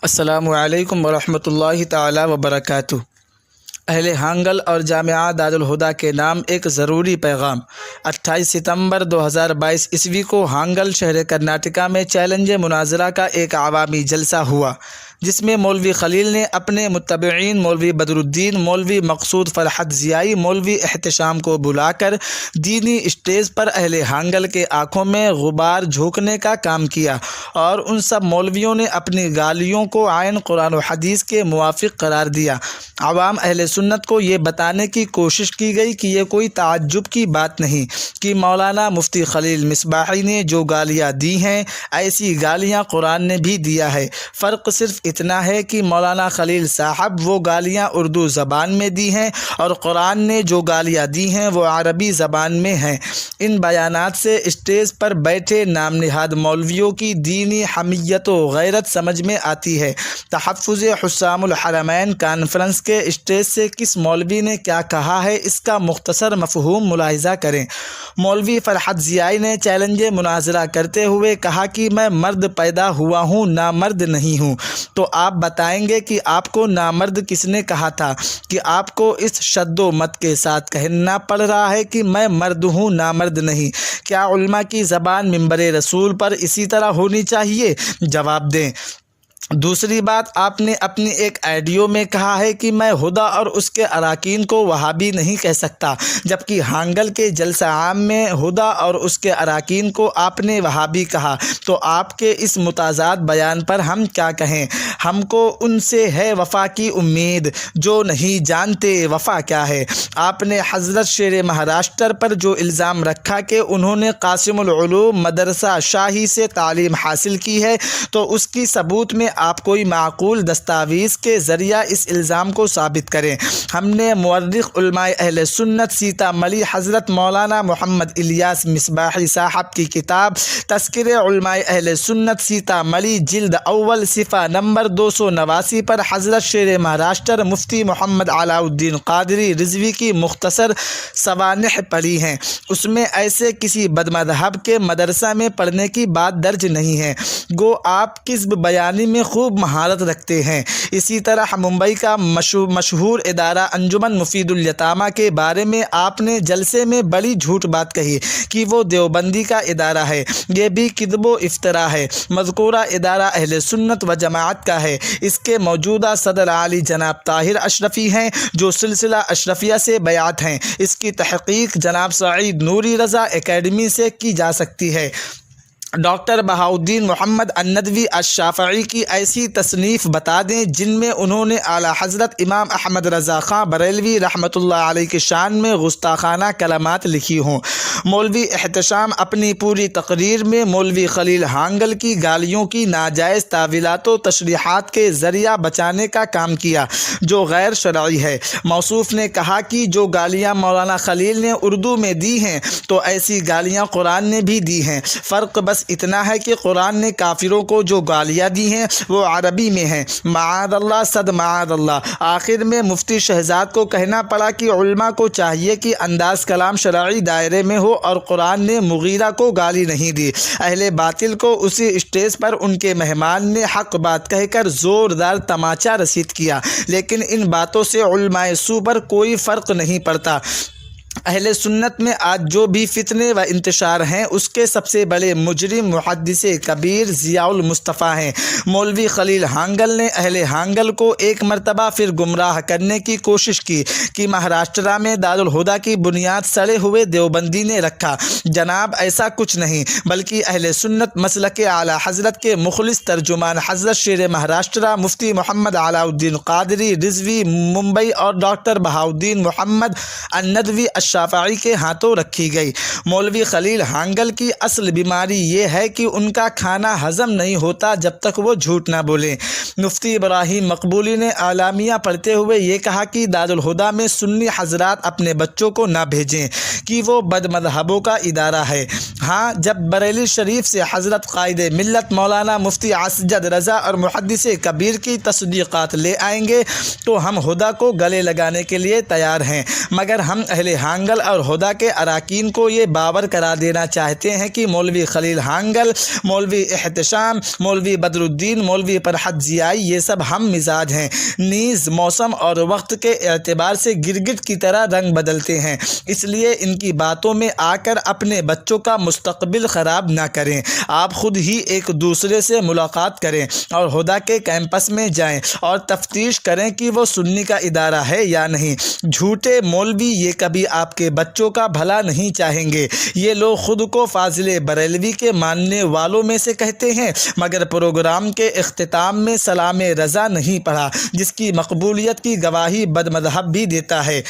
السلام علیکم ورحمۃ اللہ تعالی وبرکاتہ۔ اہل ہانگل اور جامعہ دارالہدیٰ کے نام ایک ضروری پیغام۔ 28 ستمبر 2022 عیسوی کو ہانگل شہر کرناٹکا میں چیلنج مناظرہ کا ایک عوامی جلسہ ہوا، جس میں مولوی خلیل نے اپنے متبعین مولوی بدر الدین، مولوی مقصود فرحت ضیائی، مولوی احتشام کو بلا کر دینی اسٹیج پر اہل ہانگل کے آنکھوں میں غبار جھونکنے کا کام کیا، اور ان سب مولویوں نے اپنی گالیوں کو عین قرآن و حدیث کے موافق قرار دیا۔ عوام اہل سنت کو یہ بتانے کی کوشش کی گئی کہ یہ کوئی تعجب کی بات نہیں کہ مولانا مفتی خلیل مصباحی نے جو گالیاں دی ہیں، ایسی گالیاں قرآن نے بھی دیا ہے۔ فرق صرف اتنا ہے کہ مولانا خلیل صاحب وہ گالیاں اردو زبان میں دی ہیں، اور قرآن نے جو گالیاں دی ہیں وہ عربی زبان میں ہیں۔ ان بیانات سے اسٹیج پر بیٹھے نام نہاد مولویوں کی دینی حمیت و غیرت سمجھ میں آتی ہے۔ تحفظ حسام الحرمین کانفرنس کے اسٹیج سے کس مولوی نے کیا کہا ہے، اس کا مختصر مفہوم ملاحظہ کریں۔ مولوی فرحت ضیائی نے چیلنج مناظرہ کرتے ہوئے کہا کہ میں مرد پیدا ہوا ہوں، نامرد نہیں ہوں۔ تو آپ بتائیں گے کہ آپ کو نامرد کس نے کہا تھا؟ کہ آپ کو اس شد و مت کے ساتھ کہنا پڑ رہا ہے کہ میں مرد ہوں، نامرد نہیں۔ کیا علماء کی زبان منبر رسول پر اسی طرح ہونی چاہیے؟ جواب دیں۔ دوسری بات، آپ نے اپنی ایک آڈیو میں کہا ہے کہ میں ہدیٰ اور اس کے اراکین کو وہابی نہیں کہہ سکتا، جبکہ ہانگل کے جلسہ عام میں ہدیٰ اور اس کے اراکین کو آپ نے وہابی کہا۔ تو آپ کے اس متضاد بیان پر ہم کیا کہیں؟ ہم کو ان سے ہے وفا کی امید جو نہیں جانتے وفا کیا ہے۔ آپ نے حضرت شیر مہاراشٹر پر جو الزام رکھا کہ انہوں نے قاسم العلوم مدرسہ شاہی سے تعلیم حاصل کی ہے، تو اس کی ثبوت میں آپ کوئی معقول دستاویز کے ذریعہ اس الزام کو ثابت کریں۔ ہم نے مورخ علماء اہل سنت سیتامڑھی حضرت مولانا محمد الیاس مصباحی صاحب کی کتاب تذکرہ علماء اہل سنت سیتامڑھی جلد اول صفحہ نمبر 289 پر حضرت شیر مہاراشٹر مفتی محمد علاء الدین قادری رضوی کی مختصر سوانح پڑھی ہیں۔ اس میں ایسے کسی بدمذہب کے مدرسہ میں پڑھنے کی بات درج نہیں ہے۔ گو آپ کذب بیانی میں خوب مہارت رکھتے ہیں۔ اسی طرح ممبئی کا مشہور ادارہ انجمن مفید الیتامیٰ کے بارے میں آپ نے جلسے میں بڑی جھوٹ بات کہی کہ وہ دیوبندی کا ادارہ ہے۔ یہ بھی کذب و افطرا ہے۔ مذکورہ ادارہ اہل سنت و جماعت کا ہے۔ اس کے موجودہ صدر عالی جناب طاہر اشرفی ہیں، جو سلسلہ اشرفیہ سے بیعت ہیں۔ اس کی تحقیق جناب سعید نوری رضا اکیڈمی سے کی جا سکتی ہے۔ ڈاکٹر بہاؤالدین محمد الندوی الشافعی کی ایسی تصنیف بتا دیں جن میں انہوں نے اعلیٰ حضرت امام احمد رضا خان بریلوی رحمۃ اللہ علیہ کی شان میں گستاخانہ کلمات لکھی ہوں۔ مولوی احتشام اپنی پوری تقریر میں مولوی خلیل ہانگل کی گالیوں کی ناجائز تعویلات و تشریحات کے ذریعہ بچانے کا کام کیا، جو غیر شرعی ہے۔ موصوف نے کہا کہ جو گالیاں مولانا خلیل نے اردو میں دی ہیں، تو ایسی گالیاں قرآن نے بھی دی ہیں۔ فرق بس اتنا ہے کہ قرآن نے کافروں کو جو گالیاں دی ہیں وہ عربی میں ہیں۔ معاذ اللہ، صد معاذ اللہ۔ آخر میں مفتی شہزاد کو کہنا پڑا کہ علماء کو چاہیے کہ انداز کلام شرعی دائرے میں ہو، اور قرآن نے مغیرہ کو گالی نہیں دی۔ اہل باطل کو اسی اسٹیج پر ان کے مہمان نے حق بات کہہ کر زوردار تماچا رسید کیا، لیکن ان باتوں سے علماء سو پر کوئی فرق نہیں پڑتا۔ اہل سنت میں آج جو بھی فتنے و انتشار ہیں، اس کے سب سے بڑے مجرم محدث کبیر ضیاء المصطفیٰ ہیں۔ مولوی خلیل ہانگل نے اہل ہانگل کو ایک مرتبہ پھر گمراہ کرنے کی کوشش کی کہ مہاراشٹر میں دارالہدیٰ کی بنیاد سڑے ہوئے دیوبندی نے رکھا۔ جناب، ایسا کچھ نہیں، بلکہ اہل سنت مسلک اعلیٰ حضرت کے مخلص ترجمان حضرت شیر مہاراشٹر مفتی محمد علاء الدین قادری رضوی ممبئی اور ڈاکٹر بہاؤالدین محمد الندوی الشافعی کے ہاتھوں رکھی گئی۔ مولوی خلیل ہانگل کی اصل بیماری یہ ہے کہ ان کا کھانا ہضم نہیں ہوتا جب تک وہ جھوٹ نہ بولیں۔ مفتی ابراہیم مقبولی نے اعلامیہ پڑھتے ہوئے یہ کہا کہ دارالہدیٰ میں سنی حضرات اپنے بچوں کو نہ بھیجیں کہ وہ بد مذہبوں کا ادارہ ہے۔ ہاں، جب بریلی شریف سے حضرت قائد ملت مولانا مفتی اسجد رضا اور محدث کبیر کی تصدیقات لے آئیں گے تو ہم ہدیٰ کو گلے لگانے کے لیے تیار ہیں، مگر ہم اہل ہانگل اور ہدا کے اراکین کو یہ باور کرا دینا چاہتے ہیں کہ مولوی خلیل ہانگل، مولوی احتشام، مولوی بدر الدین، مولوی فرحت ضیائی یہ سب ہم مزاج ہیں، نیز موسم اور وقت کے اعتبار سے گرگٹ کی طرح رنگ بدلتے ہیں، اس لیے ان کی باتوں میں آ کر اپنے بچوں کا مستقبل خراب نہ کریں۔ آپ خود ہی ایک دوسرے سے ملاقات کریں اور ہدا کے کیمپس میں جائیں اور تفتیش کریں کہ وہ سنی کا ادارہ ہے یا نہیں۔ جھوٹے مولوی یہ کبھی آپ کے بچوں کا بھلا نہیں چاہیں گے۔ یہ لوگ خود کو فاضل بریلوی کے ماننے والوں میں سے کہتے ہیں، مگر پروگرام کے اختتام میں سلام رضا نہیں پڑھا، جس کی مقبولیت کی گواہی بد مذہب بھی دیتا ہے۔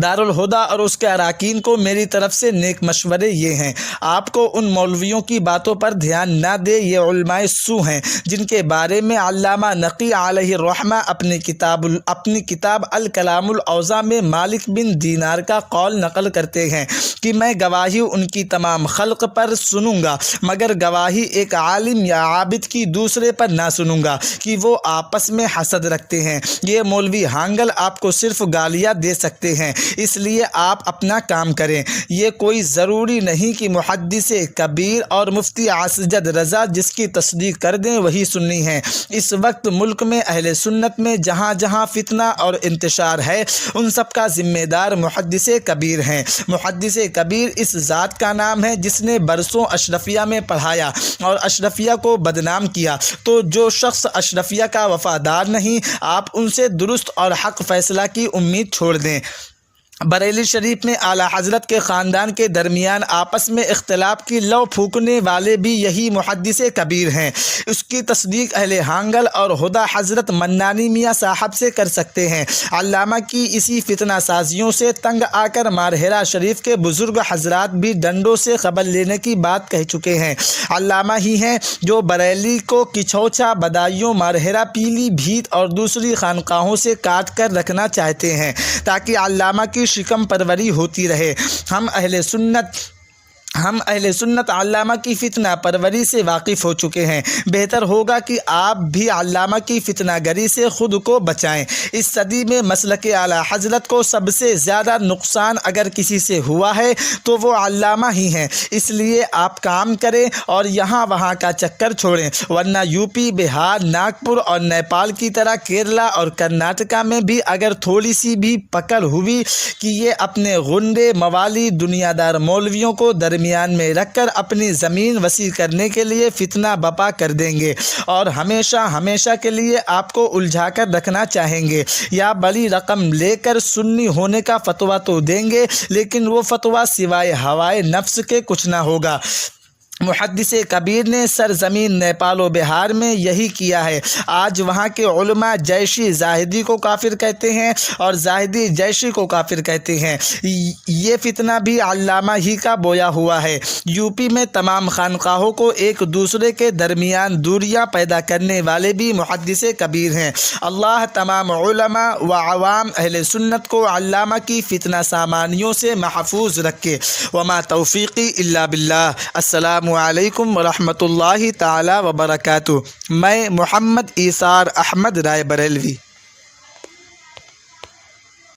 دارالہدیٰ اور اس کے اراکین کو میری طرف سے نیک مشورے یہ ہیں، آپ کو ان مولویوں کی باتوں پر دھیان نہ دے، یہ علماء سو ہیں جن کے بارے میں علامہ نقی علیہ الرحمہ اپنی کتاب الکلام الاوضاع میں مالک بن دینار کا قول نقل کرتے ہیں کہ میں گواہی ان کی تمام خلق پر سنوں گا، مگر گواہی ایک عالم یا عابد کی دوسرے پر نہ سنوں گا کہ وہ آپس میں حسد رکھتے ہیں۔ یہ مولوی ہانگل آپ کو صرف گالیاں دے سکتے ہیں، اس لیے آپ اپنا کام کریں۔ یہ کوئی ضروری نہیں کہ محدث کبیر اور مفتی اسجد رضا جس کی تصدیق کر دیں وہی سنی ہیں۔ اس وقت ملک میں اہل سنت میں جہاں جہاں فتنہ اور انتشار ہے ان سب کا ذمہ دار محدث کبیر ہیں۔ محدث کبیر اس ذات کا نام ہے جس نے برسوں اشرفیہ میں پڑھایا اور اشرفیہ کو بدنام کیا، تو جو شخص اشرفیہ کا وفادار نہیں، آپ ان سے درست اور حق فیصلہ کی امید چھوڑ دیں۔ بریلی شریف میں اعلیٰ حضرت کے خاندان کے درمیان آپس میں اختلاف کی لو پھونکنے والے بھی یہی محدث کبیر ہیں۔ اس کی تصدیق اہل ہانگل اور ہدا حضرت منانی میاں صاحب سے کر سکتے ہیں۔ علامہ کی اسی فتنہ سازیوں سے تنگ آ کر مارہرہ شریف کے بزرگ حضرات بھی ڈنڈوں سے خبر لینے کی بات کہہ چکے ہیں۔ علامہ ہی ہیں جو بریلی کو کچھوچا، بدایوں، مارہرہ، پیلی بھیت اور دوسری خانقاہوں سے کاٹ کر رکھنا چاہتے ہیں تاکہ علامہ کی شکم پروری ہوتی رہے۔ ہم اہل سنت علامہ کی فتنہ پروری سے واقف ہو چکے ہیں۔ بہتر ہوگا کہ آپ بھی علامہ کی فتنہ گری سے خود کو بچائیں۔ اس صدی میں مسلک اعلیٰ حضرت کو سب سے زیادہ نقصان اگر کسی سے ہوا ہے تو وہ علامہ ہی ہیں۔ اس لیے آپ کام کریں اور یہاں وہاں کا چکر چھوڑیں، ورنہ یو پی، بہار، ناگپور اور نیپال کی طرح کیرلا اور کرناٹکا میں بھی اگر تھوڑی سی بھی پکڑ ہوئی کہ یہ اپنے غنڈے، موالی، دنیا دار مولویوں کو درمیان میں رکھ کر اپنی زمین وسیع کرنے کے لیے فتنہ بپا کر دیں گے اور ہمیشہ کے لیے آپ کو الجھا کر رکھنا چاہیں گے، یا بڑی رقم لے کر سنی ہونے کا فتویٰ تو دیں گے لیکن وہ فتویٰ سوائے ہوائے نفس کے کچھ نہ ہوگا۔ محدث کبیر نے سرزمین نیپال و بہار میں یہی کیا ہے۔ آج وہاں کے علماء جیشی زاہدی کو کافر کہتے ہیں اور زاہدی جیشی کو کافر کہتے ہیں۔ یہ فتنہ بھی علامہ ہی کا بویا ہوا ہے۔ یو پی میں تمام خانقاہوں کو ایک دوسرے کے درمیان دوریاں پیدا کرنے والے بھی محدث کبیر ہیں۔ اللہ تمام علماء و عوام اہل سنت کو علامہ کی فتنہ سامانیوں سے محفوظ رکھے۔ وما توفیقی الا باللہ۔ السلام علیکم ورحمۃ اللہ تعالی وبرکاتہ۔ میں محمد ایثار احمد رائے بریلوی۔